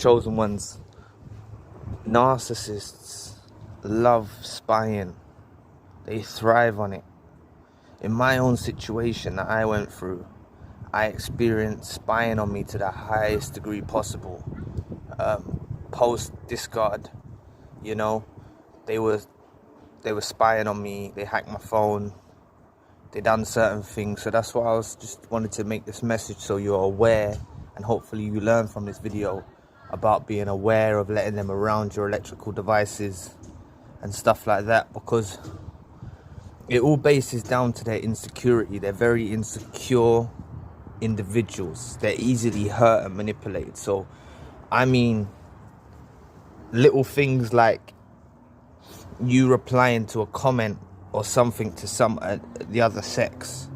chosen ones, narcissists love spying. They thrive on it. In my own situation that I went through, I experienced spying on me to the highest degree possible. Post discard, you know, they were spying on me. They hacked my phone. They done certain things. So that's why I was just wanted to make this message, so you're aware, and hopefully you learn from this video about being aware of letting them around your electrical devices and stuff like that, because it all bases down to their insecurity. They're very insecure individuals. They're easily hurt and manipulated. So I mean, little things like you replying to a comment or something to the other sex,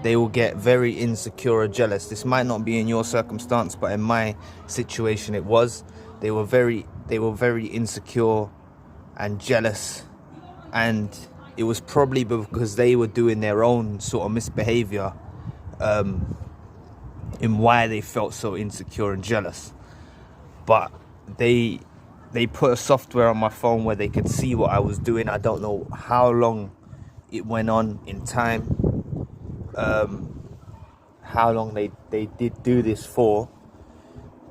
they will get very insecure or jealous. This might not be in your circumstance, but in my situation it was. They were very insecure and jealous, and it was probably because they were doing their own sort of misbehavior in why they felt so insecure and jealous. But they put a software on my phone where they could see what I was doing. I don't know how long it went on in time, how long they did do this for,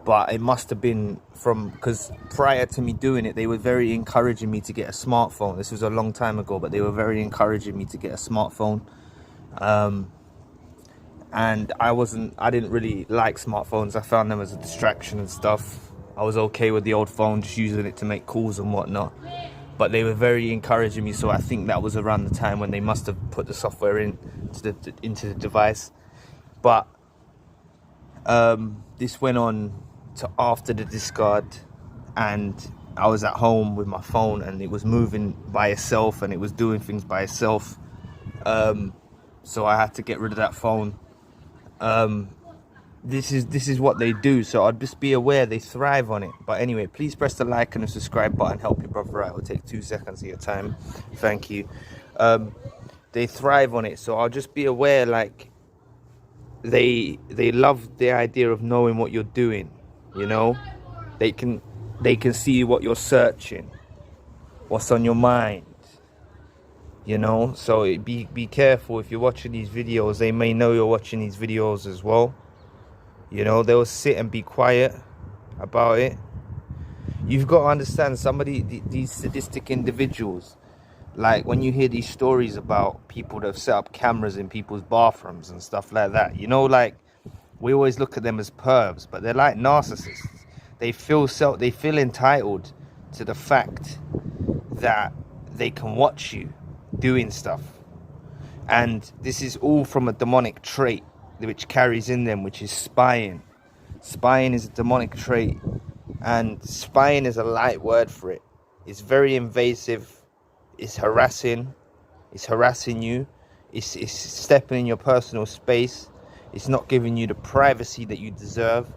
but it must have been because prior to me doing it, they were very encouraging me to get a smartphone. This was a long time ago, but they were very encouraging me to get a smartphone. And I didn't really like smartphones. I found them as a distraction and stuff. I was okay with the old phone, just using it to make calls and whatnot. But they were very encouraging me, so I think that was around the time when they must have put the software into the device. But this went on to after the discard, and I was at home with my phone, and it was moving by itself, and it was doing things by itself. So I had to get rid of that phone. This is what they do, so I'd just be aware they thrive on it. But anyway, please press the like and the subscribe button. Help your brother out. It will take 2 seconds of your time. Thank you. They thrive on it, so I'll just be aware, like, they love the idea of knowing what you're doing. You know, they can see what you're searching, what's on your mind. You know, so be careful if you're watching these videos. They may know you're watching these videos as well. You know, they'll sit and be quiet about it. You've got to understand, these sadistic individuals, like when you hear these stories about people that have set up cameras in people's bathrooms and stuff like that, you know, like, we always look at them as pervs, but they're like narcissists. They feel entitled to the fact that they can watch you doing stuff. And this is all from a demonic trait which carries in them, which is spying. Spying is a demonic trait, and spying is a light word for it. It's very invasive. It's harassing. It's harassing you. It's stepping in your personal space. It's not giving you the privacy that you deserve,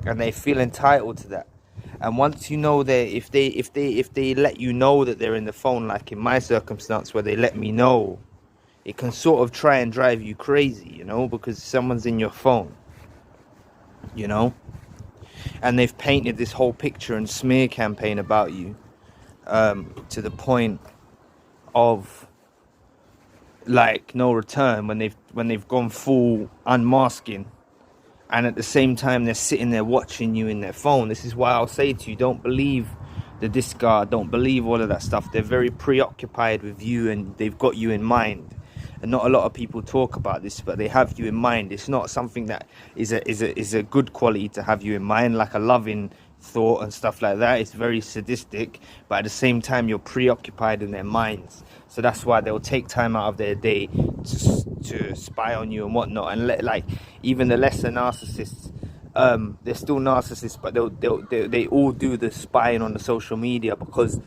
and they feel entitled to that. And once you know that, if they let you know that they're in the phone, like in my circumstance where they let me know, it can sort of try and drive you crazy, you know, because someone's in your phone, you know. And they've painted this whole picture and smear campaign about you, to the point of, like, no return, when they've gone full unmasking, and at the same time they're sitting there watching you in their phone. This is why I'll say to you, don't believe the discard, don't believe all of that stuff. They're very preoccupied with you, and they've got you in mind. And not a lot of people talk about this, but they have you in mind. It's not something that is a good quality to have you in mind, like a loving thought and stuff like that. It's very sadistic, but at the same time you're preoccupied in their minds. So that's why they'll take time out of their day to spy on you and whatnot. And like, even the lesser narcissists, they're still narcissists, but they all do the spying on the social media because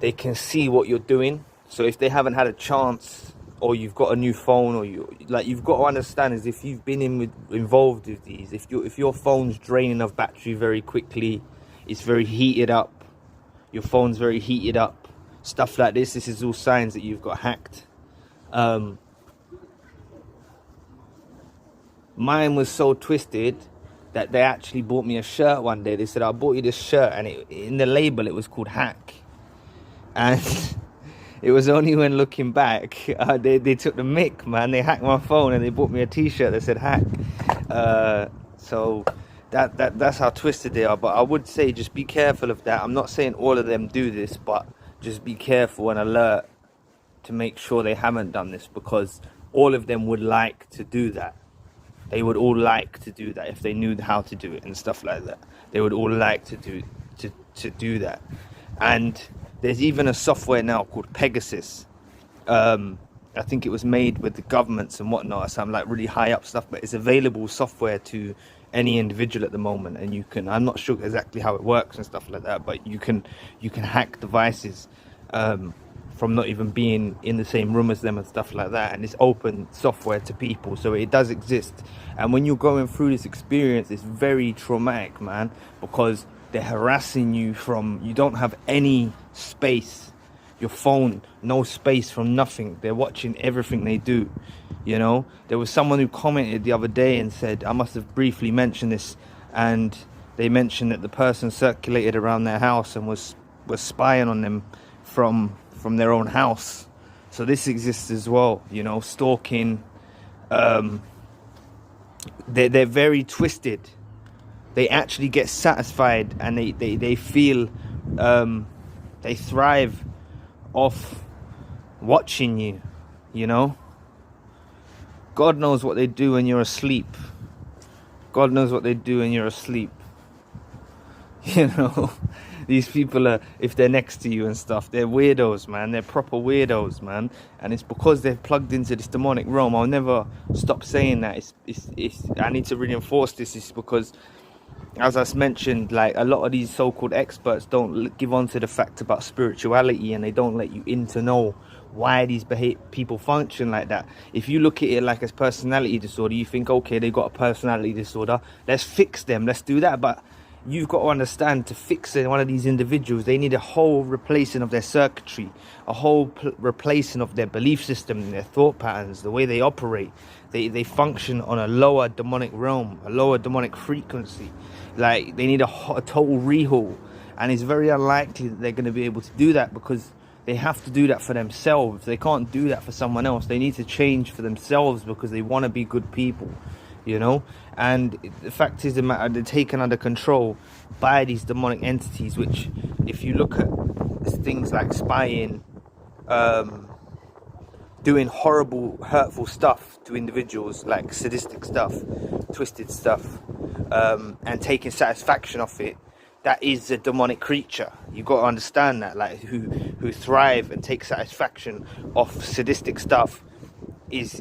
they can see what you're doing. So if they haven't had a chance, or you've got a new phone, or you've got to understand is, if you've been involved with these, if your phone's draining of battery very quickly, it's very heated up, your phone's very heated up, stuff like this is all signs that you've got hacked. Mine was so twisted that they actually bought me a shirt one day. They said, I bought you this shirt, and in the label it was called Hack. And it was only when looking back, they took the mick, man. They hacked my phone and they bought me a t-shirt that said Hack. So that's how twisted they are. But I would say just be careful of that. I'm not saying all of them do this, but just be careful and alert to make sure they haven't done this, because all of them would like to do that. They would all like to do that if they knew how to do it and stuff like that. They would all like to do that. And there's even a software now called Pegasus. I think it was made with the governments and whatnot, some like really high up stuff, but it's available software to any individual at the moment, and you can, I'm not sure exactly how it works and stuff like that, but you can hack devices from not even being in the same room as them and stuff like that, and it's open software to people, so it does exist. And when you're going through this experience, it's very traumatic, man, because they're harassing you from, you don't have any space, your phone, no space from nothing. They're watching everything they do, you know. There was someone who commented the other day and said, I must have briefly mentioned this, and they mentioned that the person circulated around their house and was spying on them from their own house. So this exists as well, you know, stalking. They're very twisted. They actually get satisfied, and they feel they thrive off watching you, you know. God knows what they do when you're asleep. God knows what they do when you're asleep. You know, these people are, if they're next to you and stuff, they're weirdos, man. They're proper weirdos, man. And it's because they're plugged into this demonic realm. I'll never stop saying that. I need to reinforce this. It's because, as I mentioned, like, a lot of these so-called experts don't give on to the fact about spirituality, and they don't let you in to know why these people function like that. If you look at it like a personality disorder, you think, okay, they got a personality disorder, let's fix them, let's do that. But you've got to understand, to fix one of these individuals, they need a whole replacing of their circuitry, a whole replacing of their belief system, their thought patterns, the way they operate. They function on a lower demonic realm, a lower demonic frequency. Like, they need a total rehaul, and it's very unlikely that they're going to be able to do that, because they have to do that for themselves. They can't do that for someone else. They need to change for themselves, because they want to be good people, you know. And the fact is, they're taken under control by these demonic entities, which, if you look at things like spying, doing horrible, hurtful stuff to individuals, like sadistic stuff, twisted stuff, and taking satisfaction off it, that is a demonic creature. You've got to understand that, like, who thrive and take satisfaction off sadistic stuff is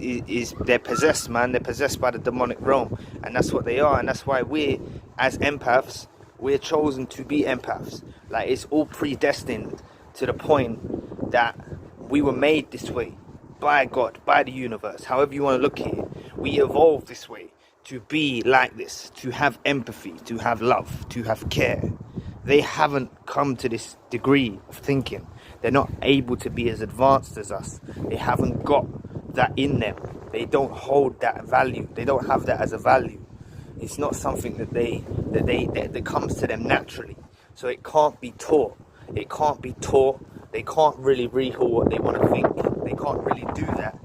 they're possessed, man. They're possessed by the demonic realm, and that's what they are. And that's why we, as empaths, we're chosen to be empaths. Like, it's all predestined to the point that we were made this way by God, by the universe, however you want to look at it. We evolved this way to be like this, to have empathy, to have love, to have care. They haven't come to this degree of thinking. They're not able to be as advanced as us. They haven't got that in them. They don't hold that value. They don't have that as a value. It's not something that comes to them naturally. So it can't be taught. It can't be taught. They can't really rehaul what they want to think. They can't really do that.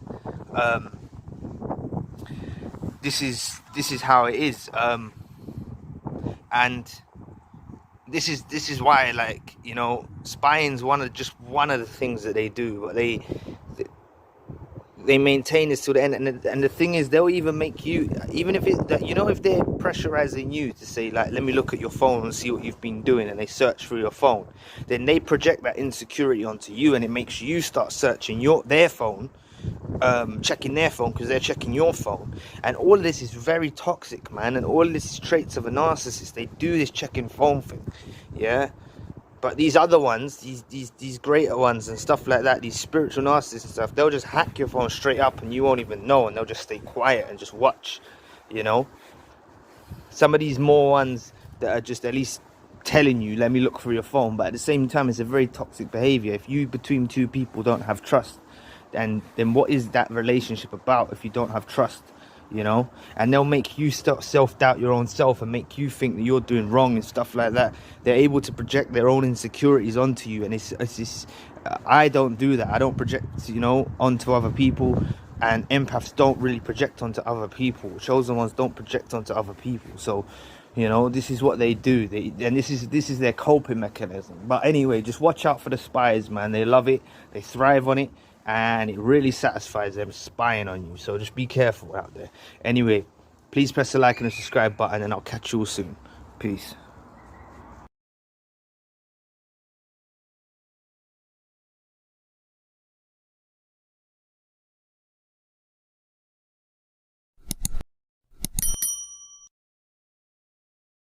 This is how it is, and this is why, like, you know, spying's one of the things that they do, but they maintain this to the end. And the thing is, they'll even make you, even if if they're pressurizing you to say, like, let me look at your phone and see what you've been doing, and they search through your phone, then they project that insecurity onto you, and it makes you start searching their phone, checking their phone because they're checking your phone. And all of this is very toxic, man, and all of this is traits of a narcissist. They do this checking phone thing, yeah. But these other ones, these greater ones and stuff like that, these spiritual narcissists and stuff, they'll just hack your phone straight up and you won't even know, and they'll just stay quiet and just watch, you know. Some of these more ones that are just at least telling you, let me look through your phone, but at the same time, it's a very toxic behavior. If you, between two people, don't have trust, and then what is that relationship about if you don't have trust? you know, and they'll make you self-doubt your own self and make you think that you're doing wrong and stuff like that. They're able to project their own insecurities onto you, and it's just, I don't do that. I don't project, you know, onto other people, and empaths don't really project onto other people. Chosen ones don't project onto other people. So, you know, this is what they do. And this is their coping mechanism. But anyway, just watch out for the spies, man. They love it, they thrive on it, and it really satisfies them spying on you. So just be careful out there. Anyway, please press the like and the subscribe button, and I'll catch you all soon. Peace.